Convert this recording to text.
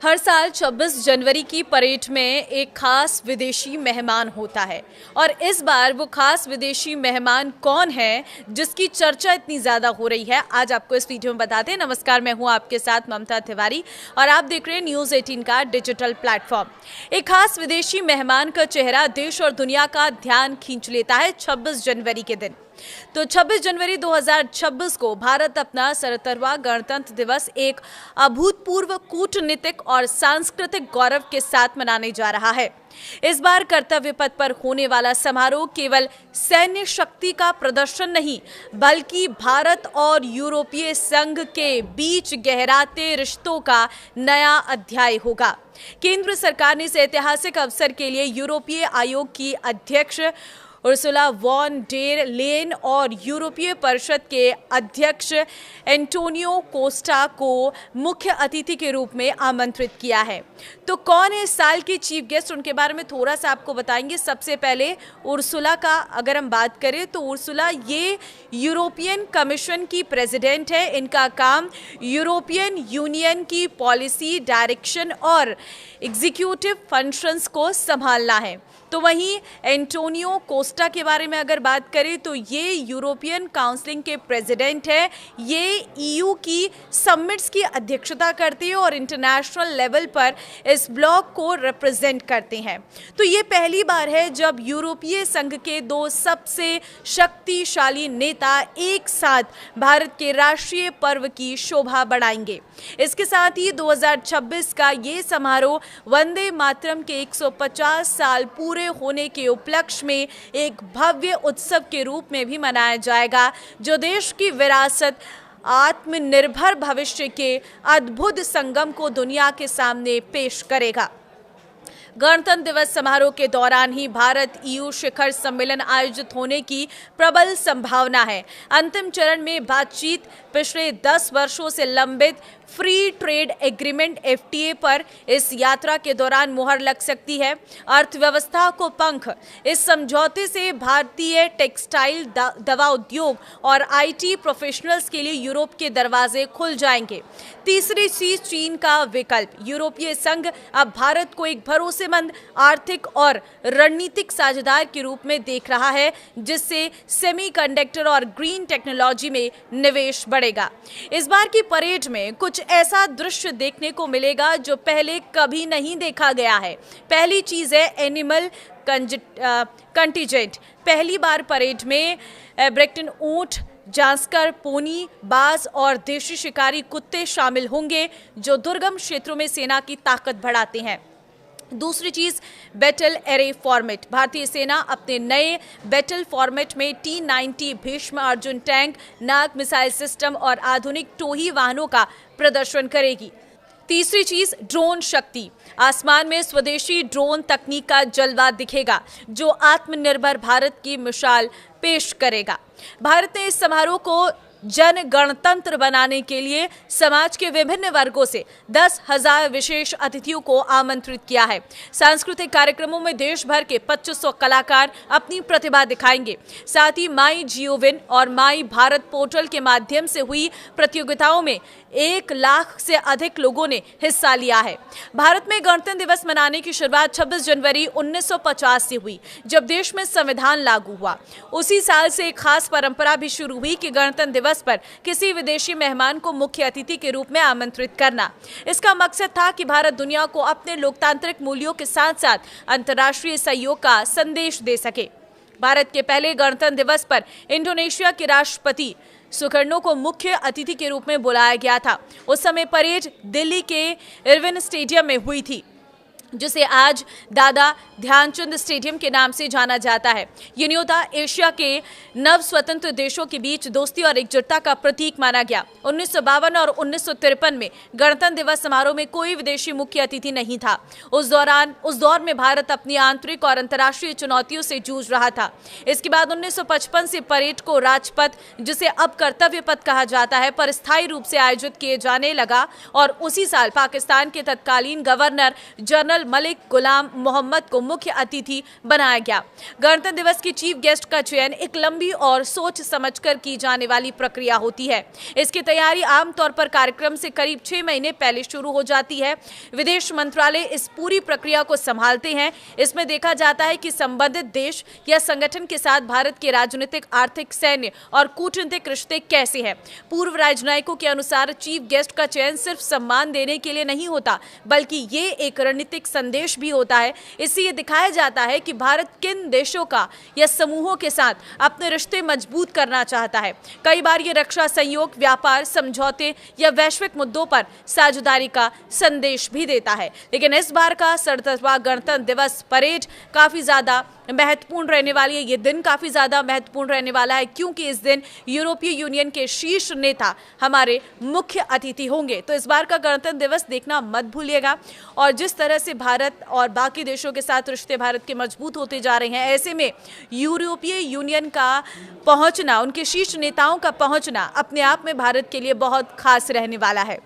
हर साल 26 जनवरी की परेड में एक खास विदेशी मेहमान होता है और इस बार वो खास विदेशी मेहमान कौन है जिसकी चर्चा इतनी ज़्यादा हो रही है, आज आपको इस वीडियो में बताते हैं। नमस्कार, मैं हूं आपके साथ ममता तिवारी और आप देख रहे हैं न्यूज़ 18 का डिजिटल प्लेटफॉर्म। एक खास विदेशी मेहमान का चेहरा देश और दुनिया का ध्यान खींच लेता है 26 जनवरी के दिन। तो 26 जनवरी 2026 को भारत अपना 77वां गणतंत्र दिवस एक अभूतपूर्व कूटनीतिक और सांस्कृतिक गौरव के साथ मनाने जा रहा है। इस बार कर्तव्य पथ पर होने वाला समारोह केवल सैन्य शक्ति का प्रदर्शन नहीं, बल्कि भारत और यूरोपीय संघ के बीच गहराते रिश्तों का नया अध्याय होगा। केंद्र सरकार ने इस ऐतिहासिक अवसर के लिए यूरोपीय आयोग की अध्यक्ष उर्सुला वॉन डेर लेन और यूरोपीय परिषद के अध्यक्ष एंटोनियो कोस्टा को मुख्य अतिथि के रूप में आमंत्रित किया है। तो कौन है इस साल के चीफ गेस्ट, उनके बारे में थोड़ा सा आपको बताएंगे। सबसे पहले उर्सुला का अगर हम बात करें तो उर्सुला ये यूरोपियन कमीशन की प्रेसिडेंट है। इनका काम यूरोपियन यूनियन की पॉलिसी, डायरेक्शन और एग्जीक्यूटिव फंक्शंस को संभालना है। तो वहीं एंटोनियो कोस्टा के बारे में अगर बात करें तो ये यूरोपियन काउंसिल के प्रेसिडेंट है। ये ईयू की समिट्स की अध्यक्षता करते हैं और इंटरनेशनल लेवल पर इस ब्लॉक को रिप्रेजेंट करते हैं। तो ये पहली बार है जब यूरोपीय संघ के दो सबसे शक्तिशाली नेता एक साथ भारत के राष्ट्रीय पर्व की शोभा बढ़ाएंगे। इसके साथ ही 2026 का ये समारोह वंदे मातरम के 150 साल पूरे होने के उपलक्ष्य में एक भव्य उत्सव के रूप में भी मनाया जाएगा, जो देश की विरासत, आत्मनिर्भर भविष्य के अद्भुत संगम को दुनिया के सामने पेश करेगा। गणतंत्र दिवस समारोह के दौरान ही भारत ईयू शिखर सम्मेलन आयोजित होने की प्रबल संभावना है। अंतिम चरण में बातचीत पिछले 10 वर्षों से लंबित फ्री ट्रेड एग्रीमेंट FTA पर इस यात्रा के दौरान मुहर लग सकती है। अर्थव्यवस्था को पंख, इस समझौते से भारतीय टेक्सटाइल, दवा उद्योग और IT प्रोफेशनल्स के लिए यूरोप के दरवाजे खुल जाएंगे। तीसरी चीज, चीन का विकल्प। यूरोपीय संघ अब भारत को एक भरोसेमंद आर्थिक और रणनीतिक साझेदार के रूप में देख रहा है, जिससे सेमीकंडक्टर और ग्रीन टेक्नोलॉजी में निवेश बढ़ेगा। इस बार की परेड में कुछ ऐसा दृश्य देखने को मिलेगा जो पहले कभी नहीं देखा गया है। पहली चीज है एनिमल कंटिजेंट। पहली बार परेड में ब्रेक्टन ऊंट, जांस्कर पोनी, बाज और देशी शिकारी कुत्ते शामिल होंगे, जो दुर्गम क्षेत्रों में सेना की ताकत बढ़ाते हैं। दूसरी चीज, बैटल एरे फॉर्मेट। भारतीय सेना अपने नए बैटल फॉर्मेट में T-90 भीष्म अर्जुन टैंक, नाग मिसाइल सिस्टम और आधुनिक टोही वाहनों का प्रदर्शन करेगी। तीसरी चीज, ड्रोन शक्ति। आसमान में स्वदेशी ड्रोन तकनीक का जलवा दिखेगा, जो आत्मनिर्भर भारत की मिसाल पेश करेगा। भारत ने इस समारोह को जन गणतंत्र बनाने के लिए समाज के विभिन्न वर्गों से 10,000 विशेष अतिथियों को आमंत्रित किया है। सांस्कृतिक कार्यक्रमों में देश भर के 2500 कलाकार अपनी प्रतिभा दिखाएंगे। साथ ही माई जियोविन और माई भारत पोर्टल के माध्यम से हुई प्रतियोगिताओं में 1 लाख से अधिक लोगों ने हिस्सा लिया है। भारत में गणतंत्र दिवस मनाने की शुरुआत 26 जनवरी 1950 से हुई, जब देश में संविधान लागू हुआ। उसी साल से एक खास परंपरा भी शुरू हुई कि गणतंत्र दिवस पर किसी विदेशी मेहमान को मुख्य अतिथि के रूप में आमंत्रित करना। इसका मकसद था कि भारत दुनिया को अपने लोकतांत्रिक मूल्यों के साथ साथ अंतर्राष्ट्रीय सहयोग का संदेश दे सके। भारत के पहले गणतंत्र दिवस पर इंडोनेशिया के राष्ट्रपति सुकर्णो को मुख्य अतिथि के रूप में बुलाया गया था। उस समय परेड दिल्ली के इरविन स्टेडियम में हुई थी, जिसे आज दादा ध्यानचंद स्टेडियम के नाम से जाना जाता है। ये न्योता एशिया के नव स्वतंत्र देशों के बीच दोस्ती और एकजुटता का प्रतीक माना गया। 1952 और 1953 में गणतंत्र दिवस समारोह में कोई विदेशी मुख्य अतिथि नहीं था। उस दौर में भारत अपनी आंतरिक और अंतर्राष्ट्रीय चुनौतियों से जूझ रहा था। इसके बाद 1955 से परेड को राजपथ, जिसे अब कर्तव्य पथ कहा जाता है, पर स्थायी रूप से आयोजित किए जाने लगा और उसी साल पाकिस्तान के तत्कालीन गवर्नर जनरल मलिक गुलाम मोहम्मद को मुख्य अतिथि बनाया गया। गणतंत्र दिवस की चीफ गेस्ट का चयन एक लंबी और सोच समझकर की जाने वाली प्रक्रिया होती है। इसकी तैयारी आमतौर पर कार्यक्रम से करीब 6 महीने पहले शुरू हो जाती है। विदेश मंत्रालय इस पूरी प्रक्रिया को संभालते हैं। इसमें देखा जाता है कि संबंधित देश या संगठन के साथ भारत के राजनीतिक, आर्थिक, सैन्य और कूटनीतिक रिश्ते कैसे हैं। पूर्व राजनयिकों के अनुसार चीफ गेस्ट का चयन सिर्फ सम्मान देने के लिए नहीं होता, बल्कि ये एक रणनीतिक संदेश भी होता है। इससे ये दिखाया जाता है कि भारत किन देशों का या समूहों के साथ अपने रिश्ते मजबूत करना चाहता है। कई बार ये रक्षा सहयोग, व्यापार समझौते या वैश्विक मुद्दों पर साझेदारी का संदेश भी देता है। लेकिन इस बार का 67वां गणतंत्र दिवस परेड काफी ज्यादा महत्वपूर्ण रहने वाली है। ये दिन काफी ज्यादा महत्वपूर्ण रहने वाला है, क्योंकि इस दिन यूरोपीय यूनियन के शीर्ष नेता हमारे मुख्य अतिथि होंगे। तो इस बार का गणतंत्र दिवस देखना मत भूलिएगा। और जिस तरह से भारत और बाकी देशों के साथ रिश्ते भारत के मजबूत होते जा रहे हैं, ऐसे में यूरोपीय यूनियन का पहुंचना, उनके शीर्ष नेताओं का पहुंचना अपने आप में भारत के लिए बहुत खास रहने वाला है।